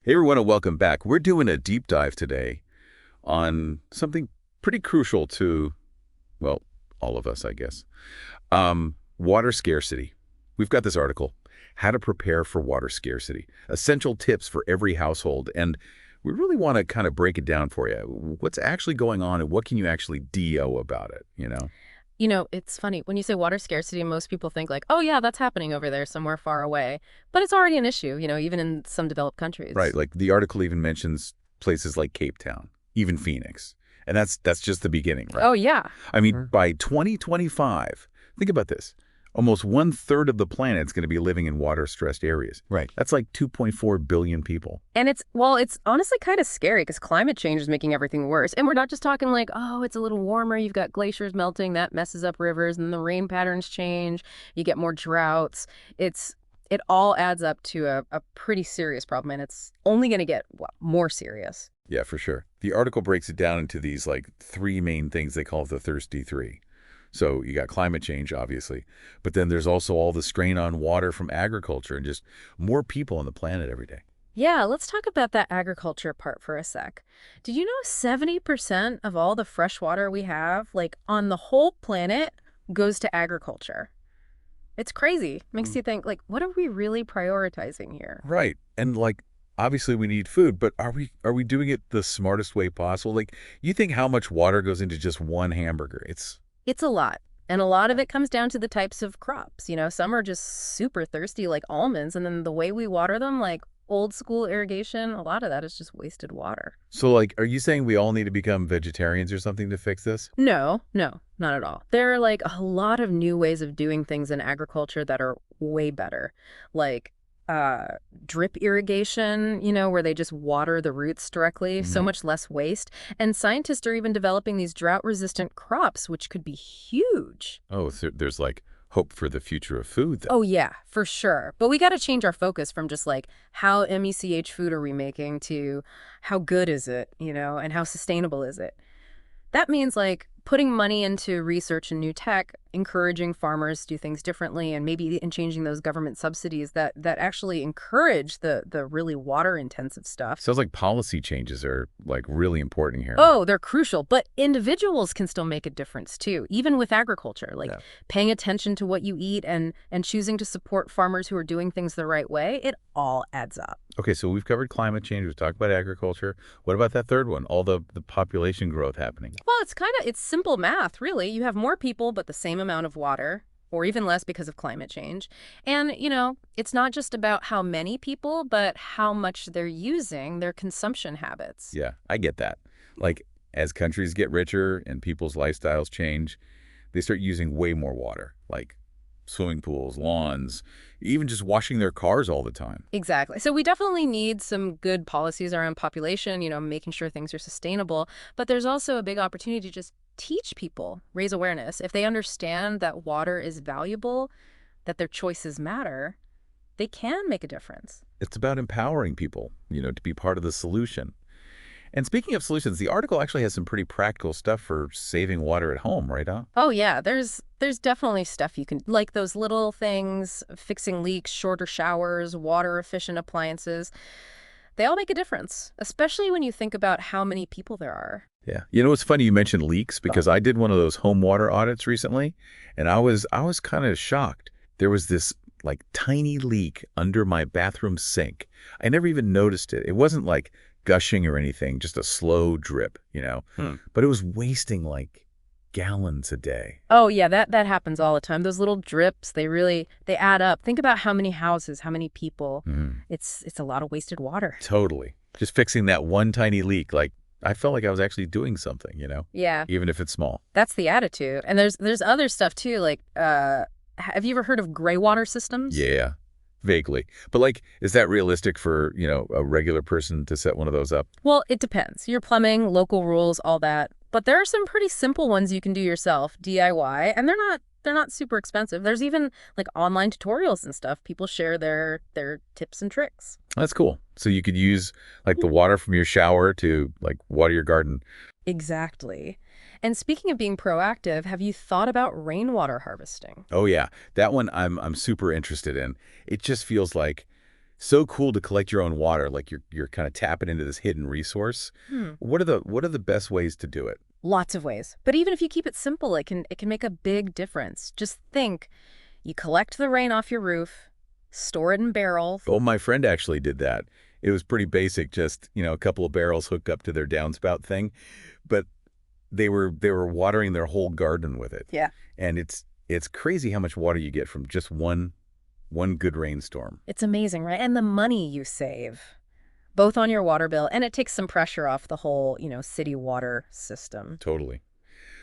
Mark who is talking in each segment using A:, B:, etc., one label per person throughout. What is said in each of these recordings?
A: Hey everyone, and welcome back. We're doing a deep dive today on something pretty crucial to, well, all of us, I guess. Water scarcity. We've got this article, How to Prepare for Water Scarcity, essential tips for every household. And we really want to kind of break it down for you. What's actually going on and what can you actually do about it, you know?
B: It's funny. When you say water scarcity, most people think like, oh, yeah, that's happening over there somewhere far away. But it's already an issue, even in some developed
A: Right,
B: countries.
A: like the article even mentions places like Cape Town, even Phoenix. And that's just the beginning, right?
B: Oh, yeah.
A: I mean,
B: Mhm.
A: by 2025, think about this. Almost one-third of the planet's going to be living in water-stressed areas.
C: Right.
A: That's like 2.4 billion people.
B: And it's honestly kind of scary because climate change is making everything worse. And we're not just talking like, oh, it's a little warmer. You've got glaciers melting. That messes up rivers. And the rain patterns change. You get more droughts. It all adds up to a pretty serious problem. And it's only going to get more serious.
A: Yeah, for sure. The article breaks it down into these like three main things they call the thirsty three. So you got climate change, obviously, but then there's also all the strain on water from agriculture and just more people on the planet every day.
B: Yeah, let's talk about that agriculture part for a sec. Did you know 70% of all the fresh water we have, like on the whole planet, goes to agriculture? It's crazy. Makes you think, like, what are we really prioritizing here?
A: Right. And like obviously we need food, but are we doing it the smartest way possible? Like you think how much water goes into just one hamburger?
B: It's a lot. And a lot of it comes down to the types of crops. Some are just super thirsty, like almonds, and then the way we water them, like old school irrigation, a lot of that is just wasted water.
A: So like are you saying we all need to become vegetarians or something to fix this?
B: No, no, not at all. There are like a lot of new ways of doing things in agriculture that are way better. Like drip irrigation, where they just water the roots directly, so much less waste. And scientists are even developing these drought-resistant crops, which could be huge.
A: Oh, so there's like hope for the future of food then.
B: Oh, yeah, for sure. But we got to change our focus from just like how MECH food are we making to how good is it, and how sustainable is it? That means like putting money into research and new tech, encouraging farmers to do things differently, and maybe in changing those government subsidies that actually encourage the really water-intensive stuff.
A: Sounds like policy changes are like really important here.
B: Oh, they're crucial, but individuals can still make a difference too, even with agriculture, like
A: Yeah.
B: paying attention to what you eat and choosing to support farmers who are doing things the right way. It all adds up.
A: Okay, so we've covered climate change, we've talked about agriculture. What about that third one, all the population growth happening?
B: Well, it's simple math, really. You have more people, but the same amount of water, or even less because of climate change. And, it's not just about how many people, but how much they're using, their consumption habits.
A: Yeah, I get that. Like as countries get richer and people's lifestyles change, they start using way more water, like swimming pools, lawns, even just washing their cars all the time.
B: Exactly. So we definitely need some good policies around population, making sure things are sustainable. But there's also a big opportunity to just teach people, raise awareness. If they understand that water is valuable, that their choices matter, they can make a difference.
A: It's about empowering people, to be part of the solution. And speaking of solutions, the article actually has some pretty practical stuff for saving water at home, right? Huh?
B: Oh, yeah, there's definitely stuff you can, like those little things, fixing leaks, shorter showers, water-efficient appliances. They all make a difference, especially when you think about how many people there are.
A: Yeah. It's funny you mentioned leaks because I did one of those home water audits recently, and I was kind of shocked. There was this like tiny leak under my bathroom sink. I never even noticed it. It wasn't like gushing or anything, just a slow drip. But it was wasting like gallons a day.
B: Oh, yeah, that happens all the time. Those little drips, they add up. Think about how many houses, how many people. It's a lot of wasted water.
A: Totally. Just fixing that one tiny leak, like I felt like I was actually doing something,
B: Yeah,
A: even if it's small.
B: that's the attitude. And there's other stuff too, like have you ever heard of gray water systems?
A: Yeah, vaguely. But like, is that realistic for, a regular person to set one of those up?
B: Well, it depends. Your plumbing, local rules, all that. But there are some pretty simple ones you can do yourself, DIY, and they're not super expensive. There's even like online tutorials and stuff. People share their tips and tricks.
A: That's cool. So you could use like the water from your shower to like water your garden.
B: Exactly. And speaking of being proactive, have you thought about rainwater harvesting?
A: Oh yeah, that one I'm super interested in. It just feels like So cool to collect your own water, like you're kind of tapping into this hidden resource.
B: Hmm.
A: What are the best ways to do it?
B: Lots of ways. But even if you keep it simple, it can make a big difference. Just think, you collect the rain off your roof, store it in barrels.
A: Oh, my friend actually did that. It was pretty basic, just, a couple of barrels hooked up to their downspout thing, but they were watering their whole garden with it.
B: Yeah.
A: And it's crazy how much water you get from just one good rainstorm.
B: It's amazing, right? And the money you save, both on your water bill, and it takes some pressure off the whole, city water system.
A: Totally.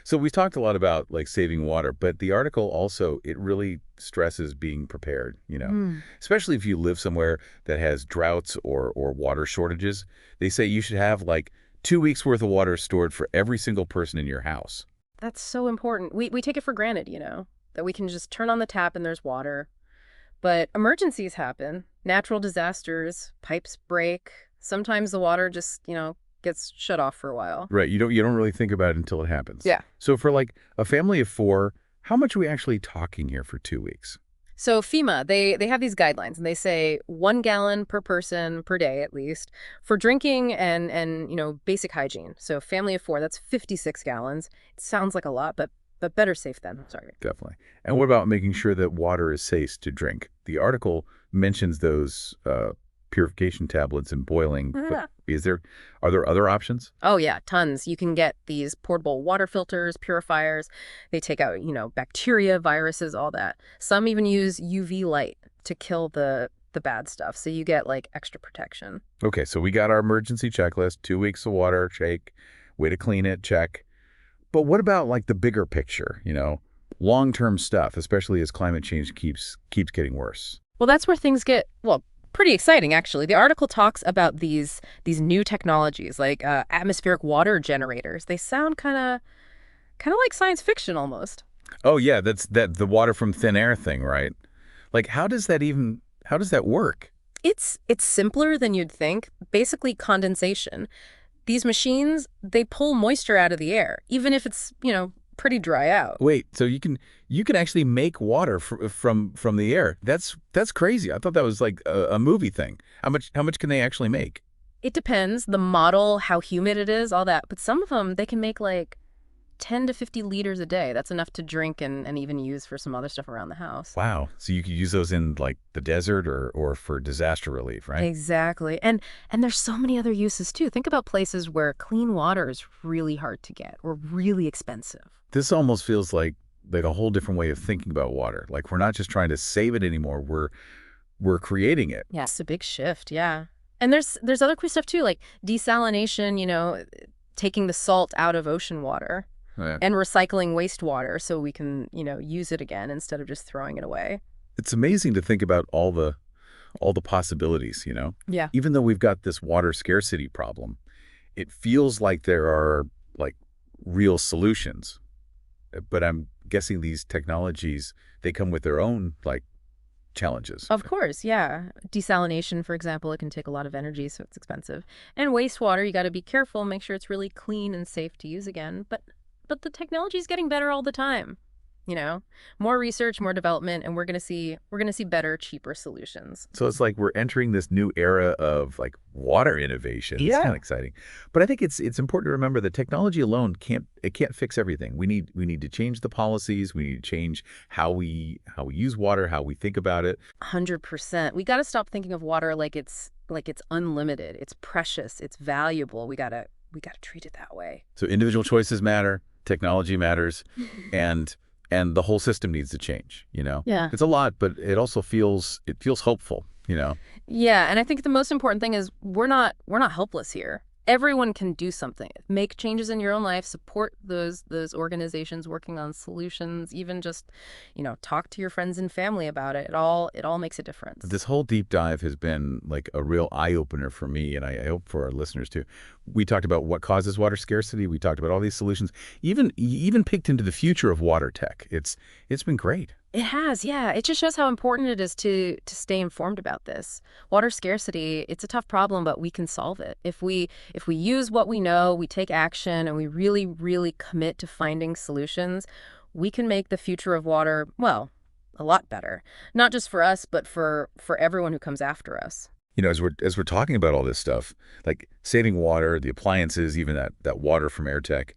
A: So we talked a lot about like saving water, but the article also, it really stresses being prepared,
B: Mm.
A: especially if you live somewhere that has droughts or water shortages. They say you should have like 2 weeks worth of water stored for every single person in your house.
B: That's so important. We take it for granted, that we can just turn on the tap and there's water. But emergencies happen, natural disasters, pipes break. Sometimes the water just, gets shut off for a while.
A: Right. You don't really think about it until it happens.
B: Yeah.
A: So for like a family of 4, how much are we actually talking here for 2 weeks?
B: So FEMA, they have these guidelines, and they say 1 gallon per person per day at least for drinking and basic hygiene. So family of 4, that's 56 gallons. It sounds like a lot, but better safe than sorry.
A: Definitely. And what about making sure that water is safe to drink? The article mentions those purification tablets and boiling. But are there other options?
B: Oh yeah, tons. You can get these portable water filters, purifiers. They take out, bacteria, viruses, all that. Some even use UV light to kill the bad stuff. So you get like extra protection.
A: Okay, so we got our emergency checklist, 2 weeks of water, check, way to clean it, check. But what about like the bigger picture, long-term stuff, especially as climate change keeps getting worse?
B: Well, that's where things get, pretty exciting, actually. The article talks about these new technologies, like atmospheric water generators. They sound kind of like science fiction almost.
A: Oh yeah, that's the water from thin air thing, right? Like how does that work?
B: It's simpler than you'd think. Basically condensation. These machines, they pull moisture out of the air, even if it's, pretty dry out.
A: Wait, so you can actually make water from the air. That's crazy. I thought that was like a movie thing. How much can they actually make?
B: It depends, the model, how humid it is, all that. But some of them, they can make like 10 to 50 liters a day. That's enough to drink and even use for some other stuff around the house.
A: Wow. So you could use those in like the desert or for disaster relief, right?
B: Exactly. And there's so many other uses too. Think about places where clean water is really hard to get or really expensive.
A: This almost feels like a whole different way of thinking about water. Like we're not just trying to save it anymore. We're creating it.
B: Yeah, it's a big shift. Yeah. And there's other cool stuff too, like desalination, taking the salt out of ocean water.
A: Yeah.
B: And recycling wastewater so we can, use it again instead of just throwing it away.
A: It's amazing to think about all the possibilities,
B: Yeah.
A: Even though we've got this water scarcity problem, it feels like there are like real solutions. But I'm guessing these technologies, they come with their own like challenges.
B: Of course, yeah. Desalination, for example, it can take a lot of energy, so it's expensive. And wastewater, you got to be careful, make sure it's really clean and safe to use again. But the technology is getting better all the time. More research, more development, and we're gonna see better, cheaper solutions.
A: So it's like we're entering this new era of like water innovation.
B: Yeah.
A: It's kind of exciting. But I think it's important to remember that technology alone can't fix everything. We need to change the policies. We need to change how we use water, how we think about it.
B: 100%. We got to stop thinking of water like it's unlimited. It's precious. It's valuable. We gotta treat it that way.
A: So individual choices matter. Technology matters, and the whole system needs to change,
B: Yeah.
A: It's a lot, but it also feels hopeful,
B: Yeah, and I think the most important thing is we're not helpless here. Everyone can do something. Make changes in your own life, support those organizations working on solutions, even just, talk to your friends and family about it. It all makes a difference.
A: This whole deep dive has been like a real eye-opener for me, and I hope for our listeners too. We talked about what causes water scarcity. We talked about all these solutions. You even picked into the future of water tech. It's been great.
B: It has, yeah. It just shows how important it is to stay informed about this. Water scarcity, it's a tough problem, but we can solve it. If we use what we know, we take action, and we really, really commit to finding solutions, we can make the future of water, a lot better. Not just for us, but for everyone who comes after us.
A: As we're talking about all this stuff, like saving water, the appliances, even that water from air tech,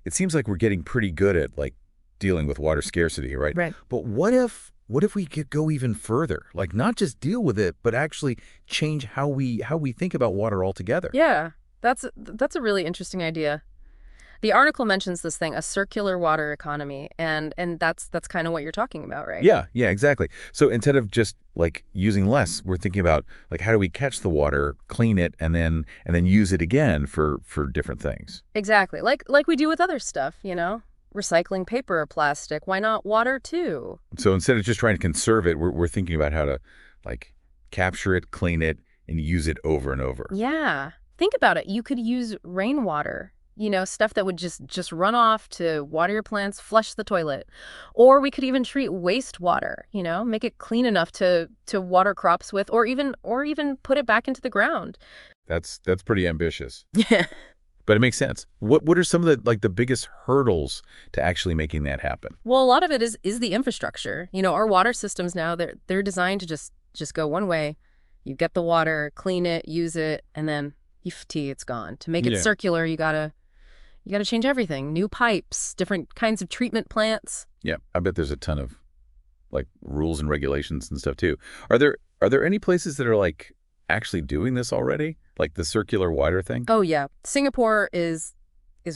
A: it seems like we're getting pretty good at like dealing with water scarcity, right?
B: Right.
A: But what if we could go even further? Like not just deal with it, but actually change how we think about water altogether.
B: Yeah, that's a really interesting idea. The article mentions this thing, a circular water economy, and that's kind of what you're talking about, right?
A: Yeah, yeah, exactly. So instead of just like using less, we're thinking about like how do we catch the water, clean it, and then use it again for different things.
B: Exactly. Like we do with other stuff, recycling paper or plastic. Why not water too?
A: So instead of just trying to conserve it, we're thinking about how to like capture it, clean it, and use it over and over.
B: Yeah. Think about it. You could use rainwater, stuff that would just run off to water your plants, flush the toilet. Or we could even treat wastewater, make it clean enough to water crops with, or even put it back into the ground.
A: That's pretty ambitious,
B: Yeah.
A: but it makes sense. What are some of the biggest hurdles to actually making that happen?
B: Well, a lot of it is the infrastructure. Our water systems now, they're designed to just go one way. You get the water, clean it, use it, and then it's gone. To make it
A: Yeah.
B: circular, you gotta change everything. New pipes, different kinds of treatment plants.
A: Yeah, I bet there's a ton of like rules and regulations and stuff too. Are there any places that are like actually doing this already? Like the circular water thing?
B: Oh yeah, Singapore is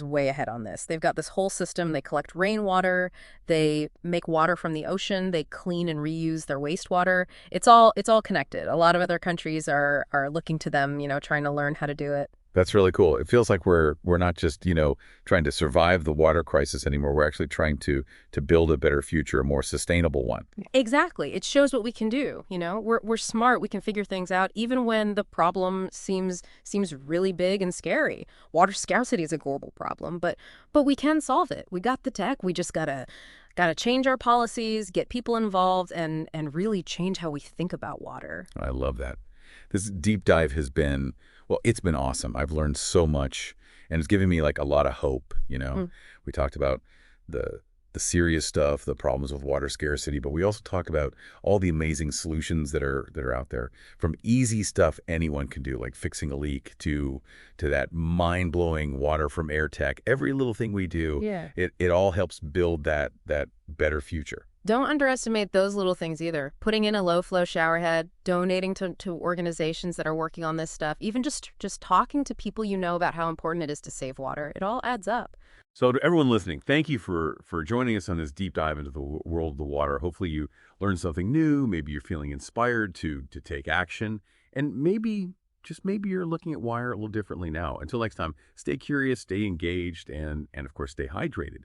B: way ahead on this. They've got this whole system. They collect rainwater, they make water from the ocean, they clean and reuse their wastewater. It's all connected. A lot of other countries are looking to them, trying to learn how to do it.
A: That's really cool. It feels like we're not just, trying to survive the water crisis anymore. We're actually trying to build a better future, a more sustainable one.
B: Exactly. It shows what we can do, We're smart, we can figure things out even when the problem seems really big and scary. Water scarcity is a global problem, but we can solve it. We got the tech. We just gotta change our policies, get people involved and really change how we think about water.
A: I love that. This deep dive has been, well, it's been awesome. I've learned so much, and it's given me like a lot of hope.
B: Mm.
A: We talked about the serious stuff, the problems with water scarcity, but we also talk about all the amazing solutions that are out there, from easy stuff anyone can do, like fixing a leak, to that mind-blowing water from air tech. Every little thing we do,
B: Yeah.
A: it all helps build that better future.
B: Don't underestimate those little things either. Putting in a low flow shower head, donating to organizations that are working on this stuff, even just talking to people about how important it is to save water. It all adds up.
A: So to everyone listening, thank you for joining us on this deep dive into the world of the water. Hopefully you learned something new. Maybe you're feeling inspired to take action. And just maybe you're looking at water a little differently now. Until next time, stay curious, stay engaged, and of course, stay hydrated.